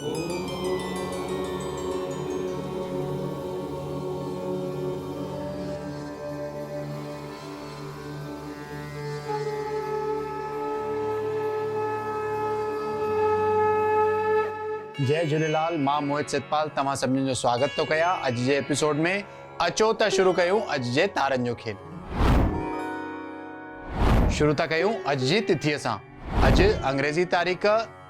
जय झूलेलाल। मां मोहित सितपाल तव्हां सभिनी जो स्वागत तो कया अज जे एपिसोड में। अचो त शुरू कयूं अज जे तारनि जो खेल। शुरू था कयूं अज जी तिथीअ सां। अज अंग्रेजी तारीख़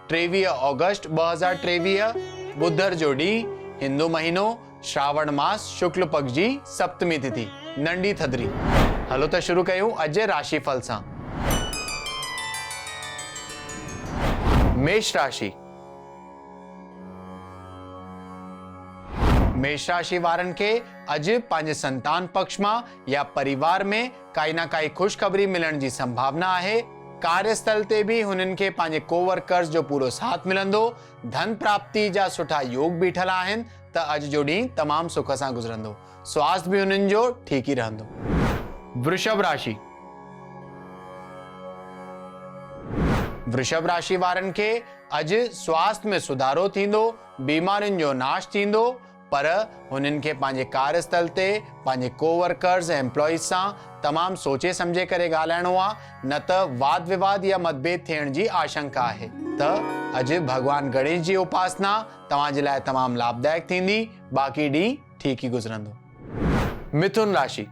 23 ऑगस्ट 2023, बुधर जो ॾींहुं, हिंदू महीनो श्रावण मास शुक्ल पक्ष जी सप्तमी तिथि, नंढी थदरी। हलो त शुरू कयूं अज जे राशिफल सां। मेष राशि। मेष राशि वारनि खे अॼु पंहिंजे संतान पक्ष मां या परिवार में काई ना काई खुशखबरी मिलण जी संभावना आहे। कार्यस्थल ते भी हुननि खे पंहिंजे कोवर्कर्स जो पूरो साथ मिलंदो। धन प्राप्ति जा सुठा योग बीठल आहिनि त अॼु जो ॾींहुं तमामु सुख सां गुज़रंदो। स्वास्थ्य भी हुननि जो ठीक ही रहंदो। वृषभ राशि। वृषभ राशि वारनि खे अॼु स्वास्थ्य में सुधारो थींदो, बीमारियुनि जो नाश थींदो, पर हुननि खे पंहिंजे कार्यस्थल ते पंहिंजे कोवर्कर्स ऐं एम्प्लॉइज सां तमामु सोचे समझे करे ॻाल्हाइणो आहे, न त वाद विवाद या मतभेद थियण जी आशंका आहे। त अॼु भगवान गणेश जी उपासना तव्हां जे लाइ तमामु लाभदायक थींदी। बाक़ी ॾींहुं ठीक ही गुज़रंदो। मिथुन राशि।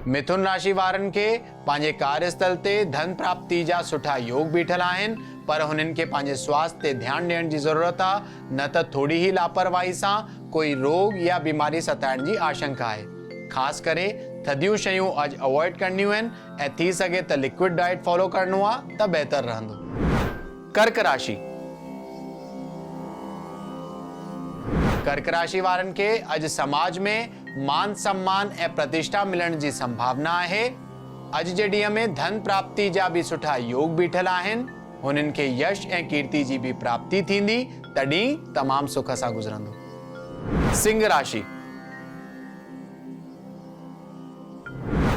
मिथुन राशि वारनि खे पंहिंजे कार्यस्थल ते धन प्राप्ति जा सुठा योग बीठल आहिनि, पर हुननि खे पंहिंजे स्वास्थ्य ते ध्यानु ॾियण जी ज़रूरत आहे, न त थोड़ी ही लापरवाही सां कोई रोग या बीमारी सताइण जी आशंका आहे। ख़ासि करे थधियूं शयूं अॼु अवॉइड करणियूं आहिनि ऐं थी सघे त लिक्विड डाइट फॉलो करणो आहे त बहितर रहंदो। कर्क राशि। कर्क राशि वारनि खे अॼु समाज में मान सम्मान ऐं प्रतिष्ठा मिलण जी संभावना आहे। अॼु जे ॾींहं में धन प्राप्ति जा भी सुठा योग बीठल आहिनि। हुननि खे यश ऐं कीर्ति जी भी प्राप्ति थींदी, तॾहिं तमामु सुख सां गुज़रंदो। सिंह राशि।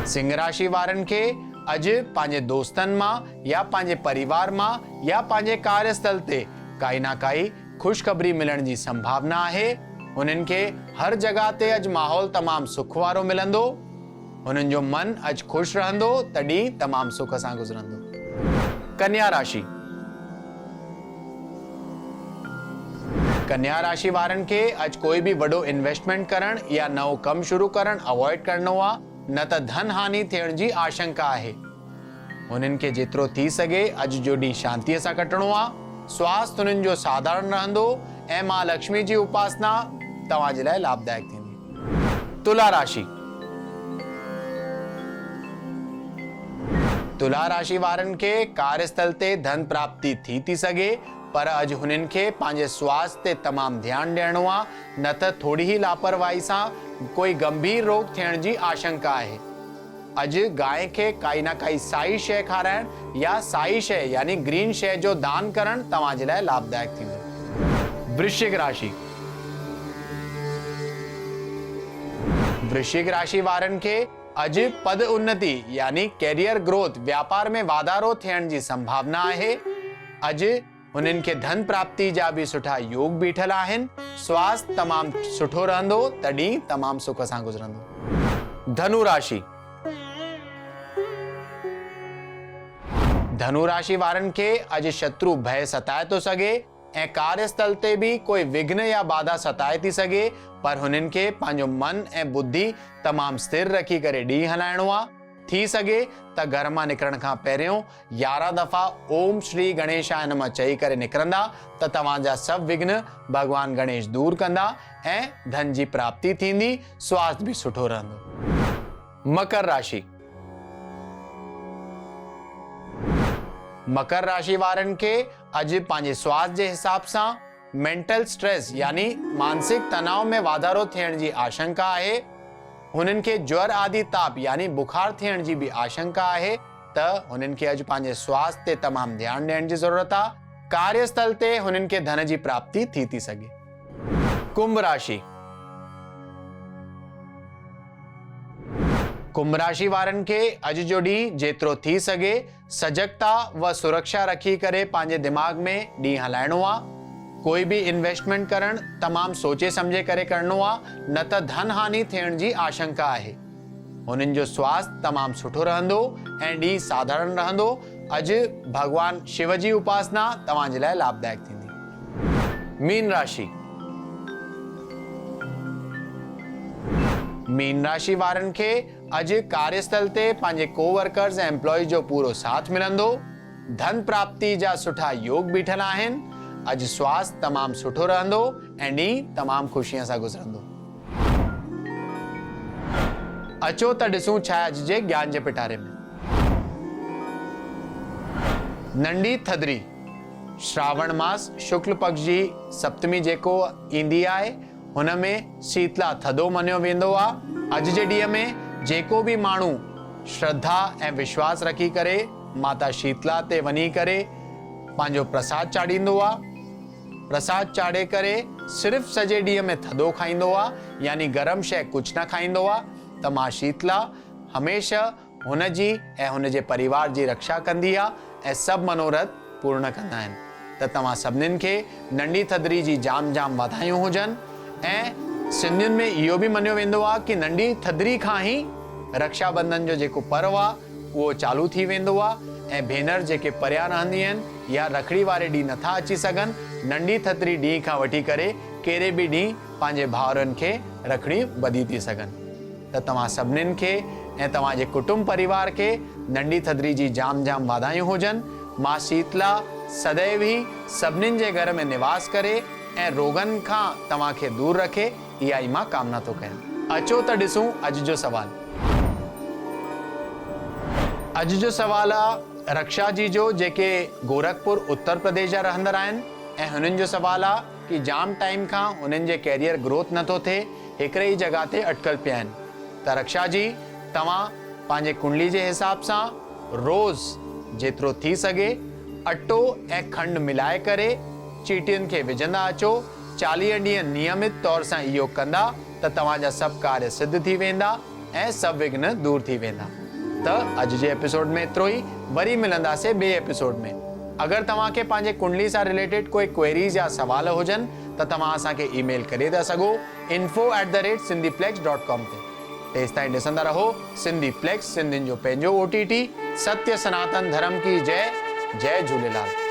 सिंह राशि वारनि खे अॼु पंहिंजे दोस्तनि मां या पंहिंजे परिवार मां या पंहिंजे कार्यस्थल ते काई ना काई खुशखबरी मिलण जी संभावना आहे। हुननि खे हर जगह ते अॼु माहौल तमामु सुख वारो मिलंदो। हुननि जो मन अॼु खुश रहंदो, तॾहिं तमामु सुख सां गुज़रंदो। कन्या राशि। कन्या राशि वारनि खे अॼु कोई भी वॾो इन्वेस्टमेंट करण या नओं कम शुरू करण अवॉइड करणो आहे, न त धन हानि थियण जी आशंका आहे। हुननि खे जेतिरो थी सघे अॼु जो ॾींहुं शांतीअ सां कटणो आहे। स्वास्थ्य हुननि जो साधारण रहंदो ऐं मां लक्ष्मी जी उपासना तव्हां जे लाइ लाभदायक थींदी। तुला राशि। तुला राशि वारनि खे कार्यस्थल ते धन प्राप्ति थी सघे, पर अॼु हुननि खे पंहिंजे स्वास्थ्य ते तमामु ध्यानु ॾियणो आहे, न त थोड़ी ही लापरवाही सां कोई गंभीर रोग थियण जी आशंका आहे। अॼु गांइ खे काई ना काई साई शइ खाराइण या साई शइ यानी ग्रीन शइ जो दान करण तव्हां जे लाइ लाभदायक थींदो। वृश्चिक राशि। वृश्चिक राशि वारनि खे अॼु पद उन्नति यानी कैरियर ग्रोथ, व्यापार में वाधारो थियण जी संभावना आहे। अॼु हुननि खे धन प्राप्ति जा भी सुठा योग बीठल आहिनि। स्वास्थ्य तमामु सुठो रहंदो, तॾहिं तमामु सुख सां गुज़रंदो। धनु राशि। धनु राशि वारनि खे अॼु शत्रु भय सताए तो सघे ऐं कार्यस्थल ते भी कोई विघ्न या बाधा सताए थी सघे, पर हुननि खे पंहिंजो मन ऐं बुद्धि तमामु स्थिर रखी करे ॾींहुं हलाइणो आहे। थी सघे त घर मां निकिरण खां पहिरियों 11 दफ़ा ओम श्री गणेशाय नमः चई करे निकिरंदा त तव्हां जा सभु विघ्न भगवान गणेश दूर कंदा ऐं धन जी प्राप्ति थींदी। स्वास्थ्य भी सुठो रहंदो। मकर राशि। मकर राशि वारनि खे अॼु पंहिंजे स्वास्थ्य जे हिसाब सां मेंटल स्ट्रेस यानी मानसिक तनाव में वाधारो थियण जी आशंका आहे। हुननि खे ज्वर आदि ताप यानी बुखार थियण जी भी आशंका आहे, त हुननि खे अॼु पंहिंजे स्वास्थ्य ते तमामु ध्यानु ॾियण जी ज़रूरत आहे। कार्यस्थल ते हुननि खे धन जी प्राप्ति थी सघे। कुंभ राशि। कुंभ राशि वारनि खे अॼु जो ॾींहुं जेतिरो थी सघे सजगता व सुरक्षा रखी करे पंहिंजे दिमाग में ॾींहुं हलाइणो आहे। कोई भी इन्वेस्टमेंट करण तमाम सोचे समझे करे करणो आहे, न त धन हानि थियण जी आशंका है। उन्हनि जो स्वास्थ्य तमाम सुठो रहंदो ऐं ॾींहुं साधारण रहंदो। अॼु भगवान शिव जी उपासना तव्हांजे लाइ लाभदायक थींदी। मीन राशि। मीन राशि वारनि खे अॼु कार्यस्थल ते पंहिंजे कोवर्कर्स ऐं एम्प्लॉय जो पूरो साथ मिलंदो। धन प्राप्ति जा सुठा योग बीठल आहिनि। अॼु स्वास्थ्य तमाम सुठो रहंदो ऐं ॾींहुं तमाम खुशियां सां गुज़रंदो। अचो त ॾिसूं छा आहे अॼु जे ज्ञान जे पिटारे में। नंढी थधिड़ी। श्रावण मास शुक्ल पक्ष जी सप्तमी जेको ईंदी आहे हुन में शीतला थधो मञियो वेंदो आहे। अॼु जे ॾींहं में जेको भी माण्हू श्रद्धा ऐं विश्वास रखी करे माता शीतला ते वञी करे पंहिंजो प्रसाद चाढ़ींदो आहे। प्रसाद चाढ़े करे सिर्फ सॼे ॾींहं में थधो खाईंदो आहे, यानी गरम शइ कुछ न खाईंदो आहे, त मां शीतला हमेशा हुन जी ऐं हुन जे परिवार जी रक्षा कंदी आहे ऐं सभु मनोरथ पूर्ण कंदा आहिनि। त तव्हां सभिनीनि खे नंढी थधिड़ी जी जाम जाम वाधायूं हुजनि। ऐं सिंधियुनि में इहो भी मञियो वेंदो आहे कि नंढी थधिड़ी खां ई रक्षाबंधन जो जेको पर्व आहे उहो चालू थी वेंदो आहे ऐं भेनर जेके परियां रहंदियूं आहिनि या रखड़ी वारे ॾींहुं नथा अची सघनि, नंढी थधिड़ी ॾींहं खां वठी करे कहिड़े बि ॾींहुं पंहिंजे भाउरनि खे रखड़ी ॿधी थी सघनि। त तव्हां सभिनीनि खे ऐं तव्हांजे कुटुंब परिवार खे नंढी थधिड़ी जी जाम जाम वाधायूं हुजनि। मां शीतला सदैव ही सभिनीनि जे घर में निवास करे ऐं रोगन खां तव्हांखे दूर रखे, इहा ई मां कामना थो कयां। अचो त ॾिसूं अॼु जो सवाल। अॼु जो सवाल आहे रक्षा जी जो, जेके गोरखपुर उत्तर प्रदेश जा रहंदड़ आहिनि ऐं हुननि जो सवाल आहे कि जाम टाइम खां हुननि जे कैरियर ग्रोथ नथो थिए, हिकिड़े ई जगह ते अटकल पिया आहिनि। त रक्षा जी तव्हां पंहिंजे कुंडली जे हिसाब सां रोज़ जेतिरो थी सघे अटो ऐं खंड मिलाए करे चीटियुनि खे विझंदा अचो। 40 ॾींहं नियमित तौर सां इहो कंदा त तव्हांजा सभु कार्य सिद्ध थी वेंदा ऐं सभु विघ्न दूर थी वेंदा। त अॼु जे एपिसोड में एतिरो ई। वरी मिलंदासीं ॿिए एपिसोड में। अगरि तव्हांखे पंहिंजे कुंडली सां रिलेटेड कोई क्वेरीज़ या सवाल हुजनि त तव्हां असांखे ईमेल करे था सघो info@sindhiplex.com ते। तेसिताईं ॾिसंदा रहो सिंधी प्लेक्स, सिंधियुनि जो पंहिंजो OTT। सत्य सनातन धर्म की जय। जय झूलेलाल।